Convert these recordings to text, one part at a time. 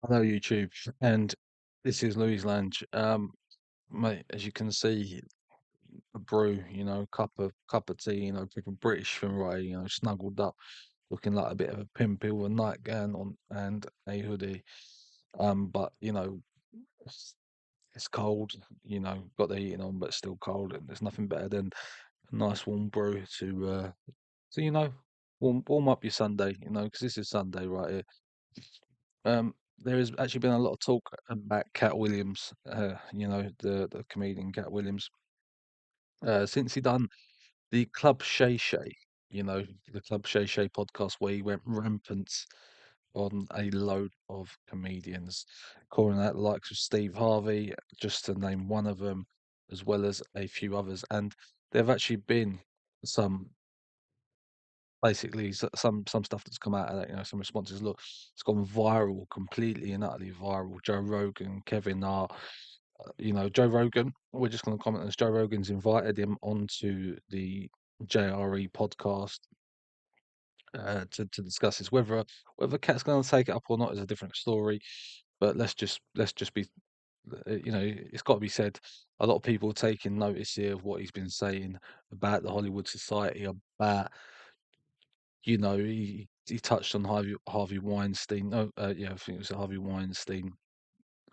Hello, YouTube, and this is Louis Lange. Mate, as you can see, a brew, cup of tea, proper British thing, right? Snuggled up, looking like a bit of a pimpy with a nightgown on and a hoodie. But it's cold. Got the heating on, but still cold, and there's nothing better than a nice warm brew to warm up your Sunday. Because this is Sunday right here. There has actually been a lot of talk about Cat Williams, the comedian Cat Williams, since he done the Club Shay Shay, the Club Shay Shay podcast where he went rampant on a load of comedians, calling out the likes of Steve Harvey, just to name one of them, as well as a few others. And there have actually been some basically some stuff that's come out of that, some responses. Look, it's gone viral, completely and utterly viral. Joe Rogan, Kevin Hart, Joe Rogan. We're just going to comment on this. Joe Rogan's invited him onto the JRE podcast to discuss this. Whether Cat's going to take it up or not is a different story. But let's just be, it's got to be said. A lot of people are taking notice here of what he's been saying about the Hollywood Society, about he touched on Harvey Weinstein. No, yeah, I think it was Harvey Weinstein,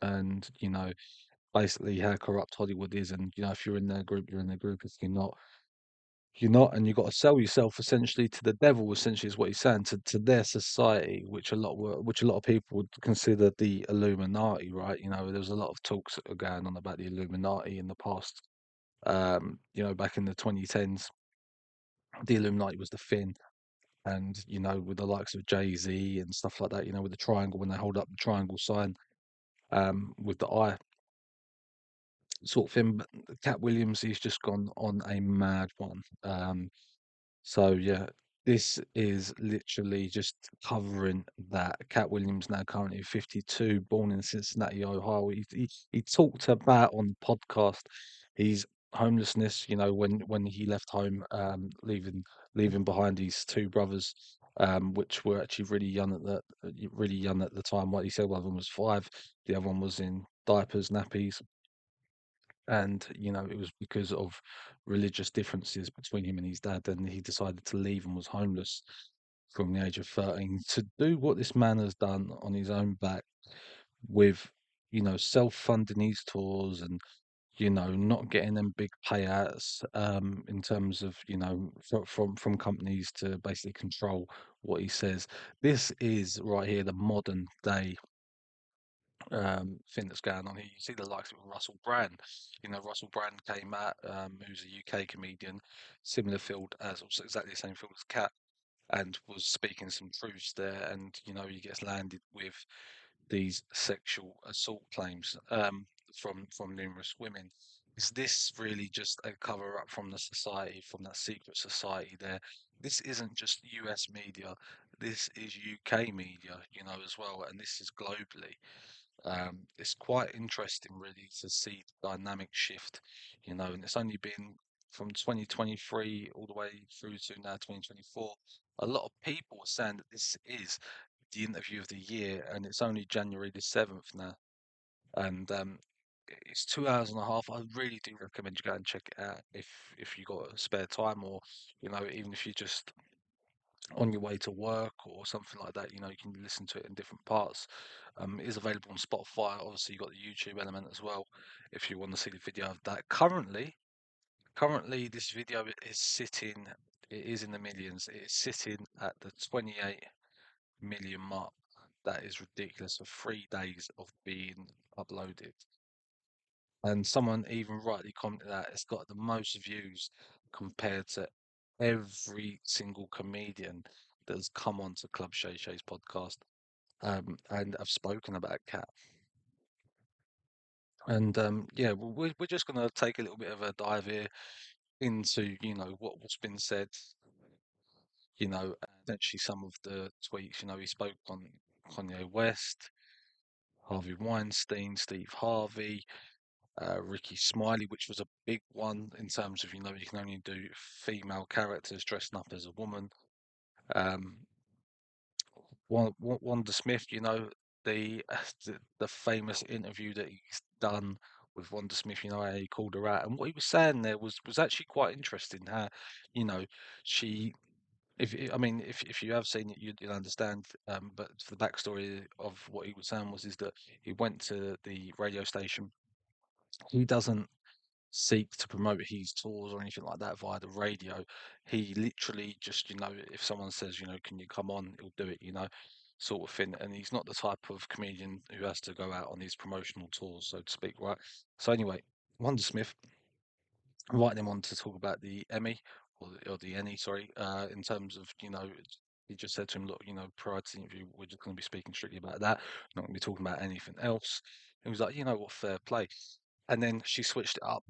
and basically how corrupt Hollywood is. And if you're in their group, you're in their group. If you're not, you're not, and you've got to sell yourself essentially to the devil. Essentially, is what he's saying to their society, which a lot of people would consider the Illuminati, right? There was a lot of talks that were going on about the Illuminati in the past. Back in the 2010s, the Illuminati was the thing. And with the likes of Jay-Z and stuff like that, with the triangle, when they hold up the triangle sign, with the eye sort of thing. But Cat Williams, he's just gone on a mad one. So yeah, this is literally just covering that. Cat Williams, now currently 52, born in Cincinnati, Ohio. He talked about on the podcast his homelessness. When he left home, leaving behind his two brothers, which were actually really young at the time. What he said, one of them was 5, the other one was in diapers, nappies, and it was because of religious differences between him and his dad, and he decided to leave and was homeless from the age of 13 to do what this man has done on his own back with self-funding his tours, and not getting them big payouts, in terms of from companies to basically control what he says. This is right here the modern day thing that's going on here. You see the likes of Russell Brand. Russell Brand came out, who's a UK comedian, similar field as, also exactly the same field as Cat, and was speaking some truths there. And he gets landed with these sexual assault claims, from numerous women. Is this really just a cover up from the society, from that secret society there? This isn't just US media. This is UK media, as well, and this is globally. It's quite interesting, really, to see the dynamic shift, and it's only been from 2023 all the way through to now 2024. A lot of people are saying that this is the interview of the year, and it's only January the 7th now. And it's 2 hours and a half. I really do recommend you go and check it out if you got spare time, or even if you're just on your way to work or something like that. You can listen to it in different parts. It is available on Spotify. Obviously, you've got the YouTube element as well if you want to see the video of that. Currently, this video is sitting. It is in the millions. It is sitting at the 28 million mark. That is ridiculous for 3 days of being uploaded. And someone even rightly commented that it's got the most views compared to every single comedian that has come on to Club Shay Shay's podcast, and I've spoken about Cat. And yeah, we're just going to take a little bit of a dive here into what's been said, and actually some of the tweets. He spoke on Kanye West, Harvey Weinstein, Steve Harvey, Ricky Smiley, which was a big one in terms of you can only do female characters dressing up as a woman. Um, Wanda Smith, the famous interview that he's done with Wanda Smith. You know, how he called her out, and what he was saying there was actually quite interesting. How, you know, she I mean, if you have seen it, you'll understand. But the backstory of what he was saying was is that he went to the radio station. He doesn't seek to promote his tours or anything like that via the radio. He literally just, if someone says, can you come on, he'll do it, sort of thing. And he's not the type of comedian who has to go out on these promotional tours, so to speak, right? So anyway, Wonder Smith invited him on to talk about the Emmy or the Ennie, sorry, in terms of, he just said to him, look, prior to the interview, we're just going to be speaking strictly about that. We're not going to be talking about anything else. He was like, you know what, fair play. And then she switched it up,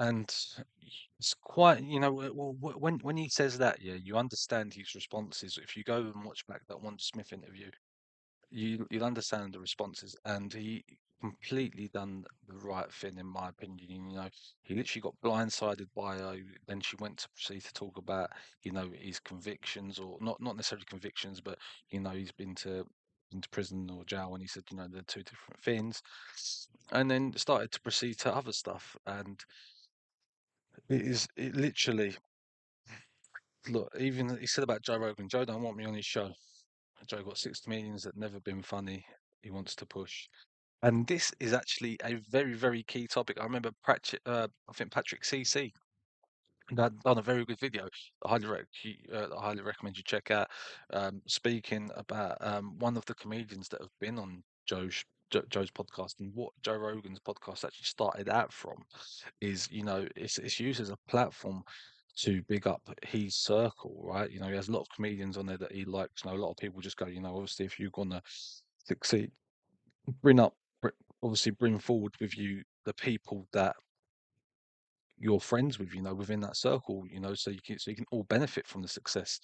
and it's quite, when he says that, yeah, you understand his responses. If you go and watch back that Wanda Smith interview, you'll understand the responses, and he completely done the right thing, in my opinion. He literally got blindsided by her. Then she went to proceed to talk about, his convictions, or not necessarily convictions, but he's been to into prison or jail, and he said, they're two different things, and then started to proceed to other stuff. And it literally, look, even he said about Joe Rogan, Joe don't want me on his show. Joe got 6 comedians that never been funny. He wants to push. And this is actually a very, very key topic. I remember I think Patrick CC had done a very good video. I highly recommend you check out. Speaking about one of the comedians that have been on Joe's podcast, and what Joe Rogan's podcast actually started out from is, it's used as a platform to big up his circle, right? He has a lot of comedians on there that he likes. A lot of people just go, obviously, if you're gonna succeed, bring up, br- obviously, bring forward with you the people that you're friends with, within that circle, so you can all benefit from the success.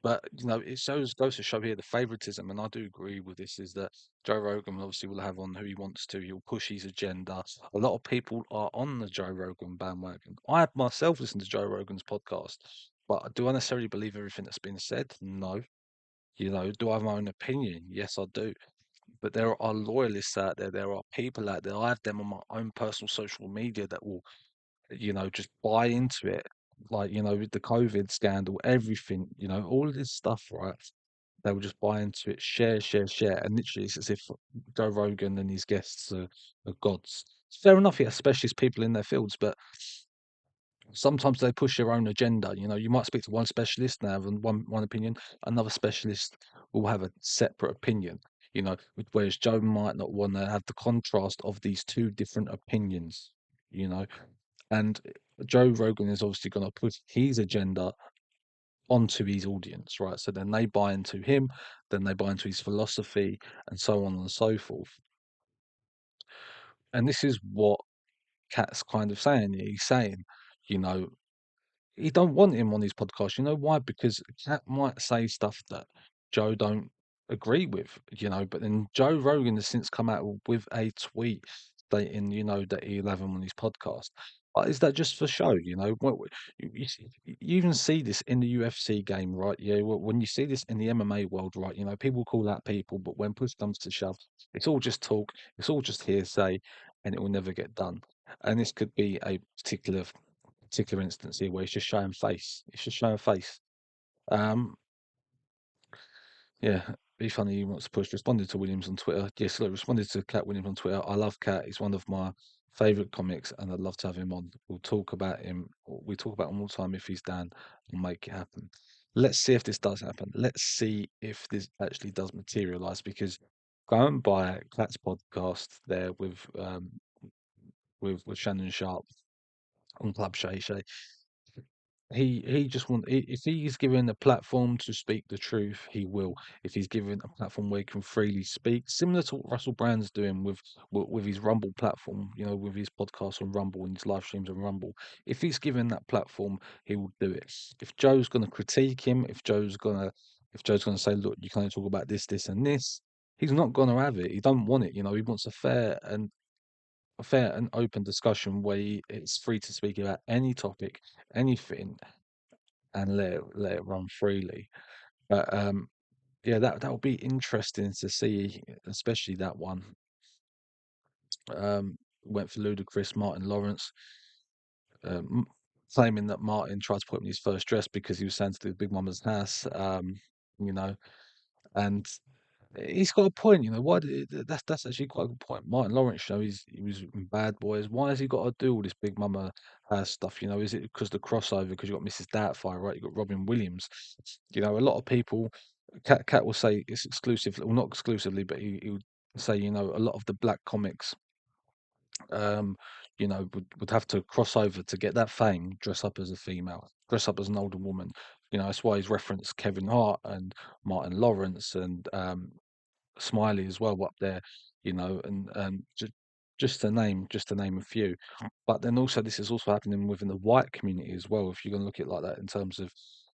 But it goes to show here the favoritism, and I do agree with this. Is that Joe Rogan obviously will have on who he wants to. He'll push his agenda. A lot of people are on the Joe Rogan bandwagon. I myself listen to Joe Rogan's podcast, but do I necessarily believe everything that's been said? No. Do I have my own opinion? Yes, I do. But there are loyalists out there. There are people out there. I have them on my own personal social media that will, just buy into it. Like, with the COVID scandal, everything, all of this stuff, right? They will just buy into it, share, share, share. And literally, it's as if Joe Rogan and his guests are gods. It's fair enough, he has specialist people in their fields, but sometimes they push their own agenda. You might speak to one specialist and have one opinion, another specialist will have a separate opinion. Whereas Joe might not want to have the contrast of these two different opinions. You know, and Joe Rogan is obviously going to put his agenda onto his audience, right? So then they buy into him, then they buy into his philosophy, and so on and so forth. And this is what Katt's kind of saying. He's saying, you know, he don't want him on his podcast. You know why? Because Cat might say stuff that Joe don't agree with, but then Joe Rogan has since come out with a tweet stating, that he'll have him on his podcast. But is that just for show? You even see this in the UFC game, right? Yeah, when you see this in the MMA world, right? People call out people, but when push comes to shove, it's all just talk, it's all just hearsay, and it will never get done. And this could be a particular instance here where it's just showing face. It's just showing face. Um, yeah, be funny. He wants to push. Responded to Williams on Twitter. Yes, look, responded to Cat Williams on Twitter. I love Cat. He's one of my favorite comics, and I'd love to have him on. We'll talk about him. We talk about him all the time. If he's down, we'll make it happen. Let's see if this does happen. Let's see if this actually does materialize. Because go and buy Cat's podcast there with Shannon Sharp on Club Shay Shay. He just if he's given a platform to speak the truth, he will. If he's given a platform where he can freely speak, similar to what Russell Brand's doing with his Rumble platform, with his podcast on Rumble and his live streams on Rumble. If he's given that platform, he will do it. If Joe's going to critique him, if Joe's gonna say, look, you can only talk about this, this, and this, he's not going to have it. He don't want it. He wants a fair and open discussion where it's free to speak about any topic, anything, and let it run freely. But Yeah, that would be interesting to see, especially that one. Went for ludicrous Martin Lawrence, um, claiming that Martin tried to put him in his first dress because he was saying to do Big Mama's house. You know, and he's got a point, you know. Why did, that's actually quite a good point. Martin Lawrence, you know, he was in Bad Boys. Why has he got to do all this Big Mama stuff? You know, is it because the crossover? Because you got Mrs. Doubtfire, right? You got Robin Williams. You know, a lot of people, Cat will say it's exclusive, well, not exclusively, but he would say, you know, a lot of the black comics, um, you know, would have to cross over to get that fame, dress up as a female, dress up as an older woman. You know, that's why he's referenced Kevin Hart and Martin Lawrence and Smiley as well up there, you know, and just to name a few. But then also this is also happening within the white community as well. If you're going to look at it like that in terms of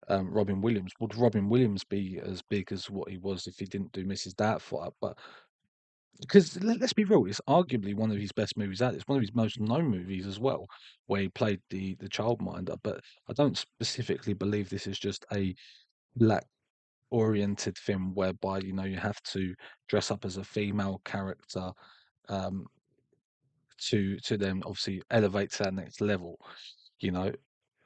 Robin Williams, would Robin Williams be as big as what he was if he didn't do Mrs. Doubtfire? But because let's be real, it's arguably one of his best movies out. It's one of his most known movies as well, where he played the childminder. But I don't specifically believe this is just a black oriented film whereby you know you have to dress up as a female character um to then obviously elevate to that next level, you know,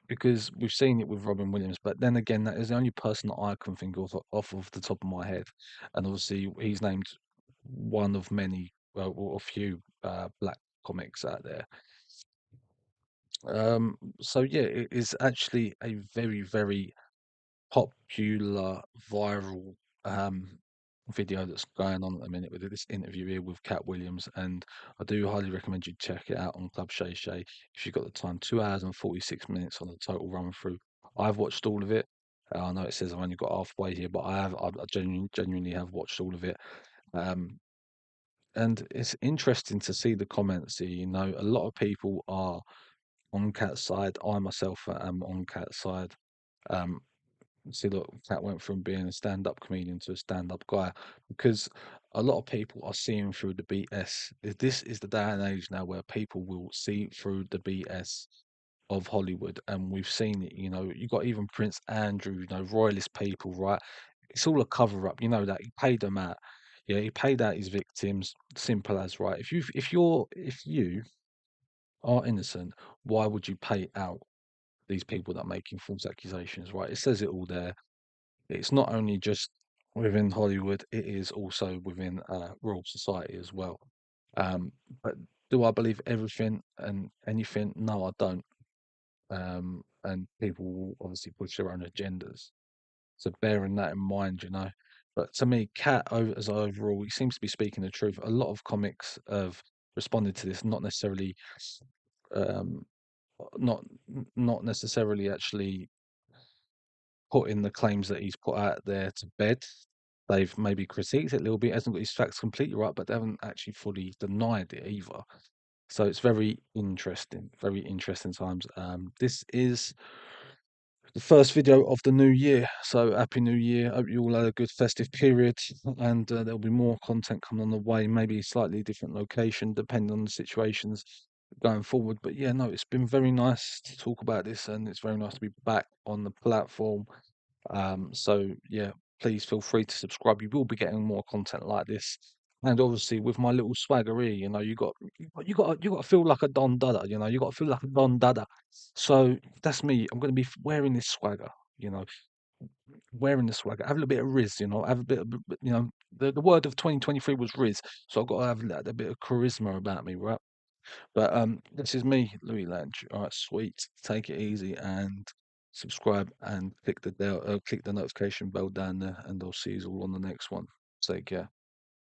because we've seen it with Robin Williams, but then again that is the only person that I can think of off of the top of my head, and obviously he's named one of many, well, or a few black comics out there. So yeah, it is actually a very, very popular viral um, video that's going on at the minute with this interview here with Cat Williams, and I do highly recommend you check it out on Club Shay Shay if you've got the time. 2 hours and 46 minutes on the total run through. I've watched all of it. I know it says I've only got halfway here, but I genuinely have watched all of it. Um, and it's interesting to see the comments here. You know, a lot of people are on Cat's side. I myself am on Cat's side. Um, See, look, Cat went from being a stand-up comedian to a stand-up guy because a lot of people are seeing through the BS. This is the day and age now where people will see through the BS of Hollywood, and we've seen it. You know, you got even Prince Andrew, you know, royalist people, right? It's all a cover-up. You know that he paid them out. Yeah, he paid out his victims. Simple as right. If you are innocent, why would you pay out these people that are making false accusations? Right? It says it all there. It's not only just within Hollywood, it is also within royal society as well. Um, but do I believe everything and anything? No, I don't. And people will obviously push their own agendas. So bearing that in mind, you know. But to me, as overall, he seems to be speaking the truth. A lot of comics have responded to this, not necessarily, um, not necessarily actually putting the claims that he's put out there to bed. They've maybe critiqued it a little bit, hasn't got his facts completely right, but they haven't actually fully denied it either. So it's very interesting times. This is the first video of the new year. So happy new year. Hope you all had a good festive period, and there'll be more content coming on the way, maybe slightly different location depending on the situations going forward. But yeah, no, it's been very nice to talk about this, and it's very nice to be back on the platform. So yeah, please feel free to subscribe. You will be getting more content like this. And obviously with my little swaggery, you know, you got to feel like a Don Dada, you know, you got to feel like a Don Dada. So that's me. I'm going to be wearing this swagger, you know, wearing the swagger. Have a little bit of Riz, you know, have a bit of, you know, the word of 2023 was Riz. So I've got to have a bit of charisma about me, right? But this is me, Louis Lange. All right, sweet. Take it easy and subscribe and click the notification bell down there, and I'll see you all on the next one. Take care.